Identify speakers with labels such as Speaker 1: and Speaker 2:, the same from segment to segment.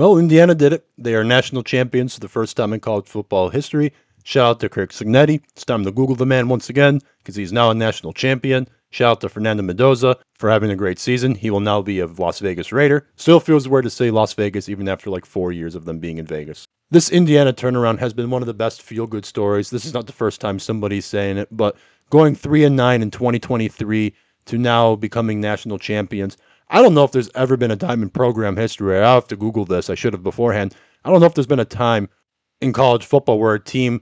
Speaker 1: Well, Indiana did it. They are national champions for the first time in college football history. Shout out to Kirk Cignetti. It's time to Google the man once again because he's now a national champion. Shout out to Fernando Mendoza for having a great season. He will now be a Las Vegas Raider. Still feels weird to say Las Vegas even after like 4 years of them being in Vegas. This Indiana turnaround has been one of the best feel-good stories. This is not the first time somebody's saying it, but going 3-9 in 2023 to now becoming national champions. I don't know if there's ever been a time in program history. I'll have to Google this. I should have beforehand. I don't know if there's been a time in college football where a team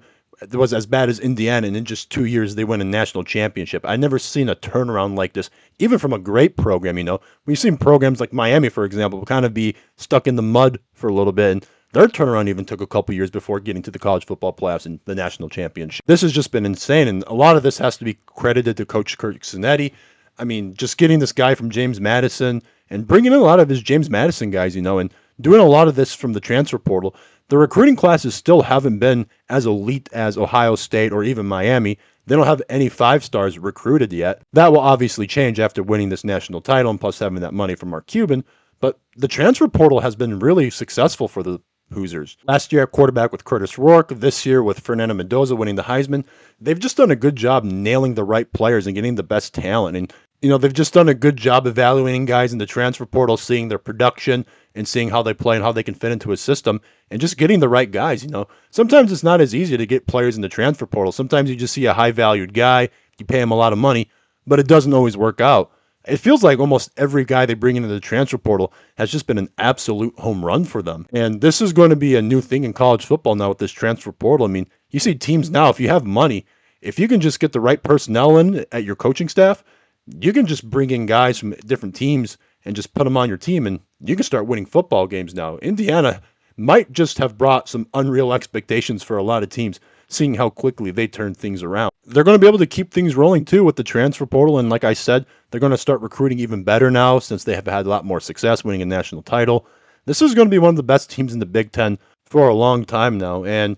Speaker 1: was as bad as Indiana, and in just 2 years they win a national championship. I've never seen a turnaround like this, even from a great program. We've seen programs like Miami, for example, kind of be stuck in the mud for a little bit, and their turnaround even took a couple years before getting to the college football playoffs and the national championship. This has just been insane, and a lot of this has to be credited to Coach Kirk Cignetti. I mean, just getting this guy from James Madison and bringing in a lot of his James Madison guys, and doing a lot of this from the transfer portal. The recruiting classes still haven't been as elite as Ohio State or even Miami. They don't have any 5 stars recruited yet. That will obviously change after winning this national title and plus having that money from Mark Cuban. But the transfer portal has been really successful for the Hoosiers. Last year at quarterback with Curtis Rourke, this year with Fernando Mendoza winning the Heisman. They've just done a good job nailing the right players and getting the best talent. And they've just done a good job evaluating guys in the transfer portal, seeing their production and seeing how they play and how they can fit into a system and just getting the right guys. Sometimes it's not as easy to get players in the transfer portal. Sometimes you just see a high valued guy, you pay him a lot of money, but it doesn't always work out. It feels like almost every guy they bring into the transfer portal has just been an absolute home run for them. And this is going to be a new thing in college football now with this transfer portal. I mean, you see teams now, if you have money, if you can just get the right personnel in at your coaching staff, you can just bring in guys from different teams and just put them on your team, and you can start winning football games now. Indiana might just have brought some unreal expectations for a lot of teams, seeing how quickly they turn things around. They're going to be able to keep things rolling, too, with the transfer portal, and like I said, they're going to start recruiting even better now since they have had a lot more success winning a national title. This is going to be one of the best teams in the Big Ten for a long time now, and,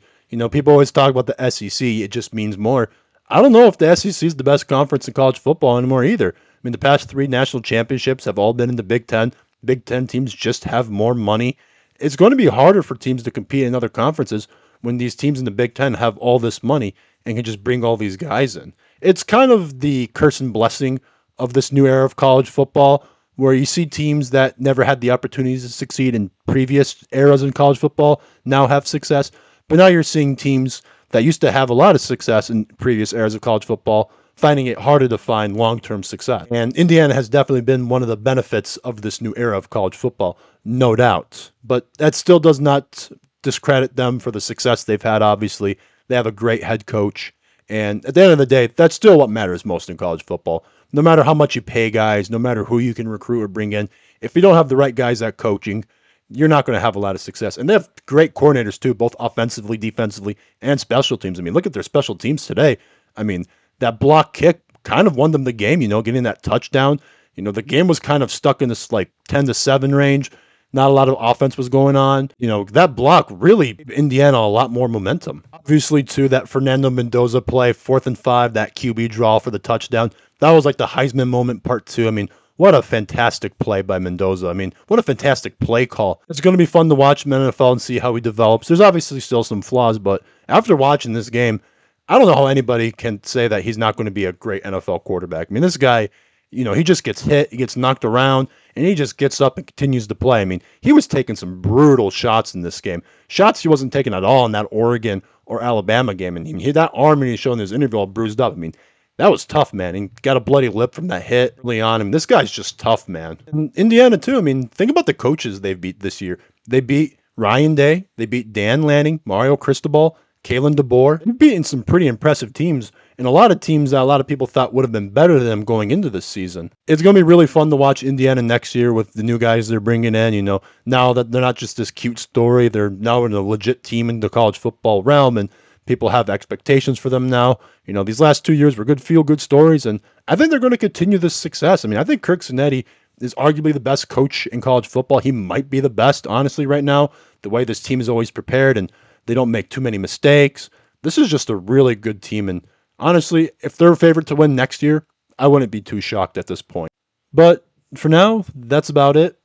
Speaker 1: people always talk about the SEC. It just means more. I don't know if the SEC is the best conference in college football anymore either. I mean, the past 3 national championships have all been in the Big Ten. Big Ten teams just have more money. It's going to be harder for teams to compete in other conferences when these teams in the Big Ten have all this money and can just bring all these guys in. It's kind of the curse and blessing of this new era of college football, where you see teams that never had the opportunities to succeed in previous eras in college football now have success. But now you're seeing teams that used to have a lot of success in previous eras of college football finding it harder to find long-term success. And Indiana has definitely been one of the benefits of this new era of college football, no doubt. But that still does not discredit them for the success they've had, obviously. They have a great head coach. And at the end of the day, that's still what matters most in college football. No matter how much you pay guys, no matter who you can recruit or bring in, if you don't have the right guys at coaching, you're not going to have a lot of success. And they have great coordinators too, both offensively, defensively, and special teams. I mean, look at their special teams today. I mean, that block kick kind of won them the game, getting that touchdown. The game was kind of stuck in this like 10-7 range. Not a lot of offense was going on. That block really gave Indiana a lot more momentum. Obviously, too, that Fernando Mendoza play, 4th and 5, that QB draw for the touchdown. That was like the Heisman moment part 2. I mean, what a fantastic play by Mendoza. I mean, what a fantastic play call. It's going to be fun to watch him in the NFL and see how he develops. There's obviously still some flaws, but after watching this game, I don't know how anybody can say that he's not going to be a great NFL quarterback. I mean, this guy, he just gets hit, he gets knocked around, and he just gets up and continues to play. I mean, he was taking some brutal shots in this game. Shots he wasn't taking at all in that Oregon or Alabama game. And he had that arm, and he's showing his interview all bruised up. I mean, that was tough, man. He got a bloody lip from that hit early on. I mean, this guy's just tough, man. And Indiana, too. I mean, think about the coaches they've beat this year. They beat Ryan Day. They beat Dan Lanning, Mario Cristobal, Kalen DeBoer. They've beaten some pretty impressive teams, and a lot of teams that a lot of people thought would have been better than them going into this season. It's going to be really fun to watch Indiana next year with the new guys they're bringing in. Now that they're not just this cute story, they're now in a legit team in the college football realm, and people have expectations for them now. These last 2 years were good feel-good stories, and I think they're going to continue this success. I mean, I think Kirk Cignetti is arguably the best coach in college football. He might be the best, honestly, right now, the way this team is always prepared, and they don't make too many mistakes. This is just a really good team, and honestly, if they're a favorite to win next year, I wouldn't be too shocked at this point. But for now, that's about it.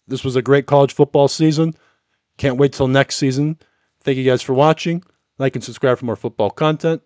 Speaker 1: This was a great college football season. Can't wait till next season. Thank you guys for watching. Like and subscribe for more football content.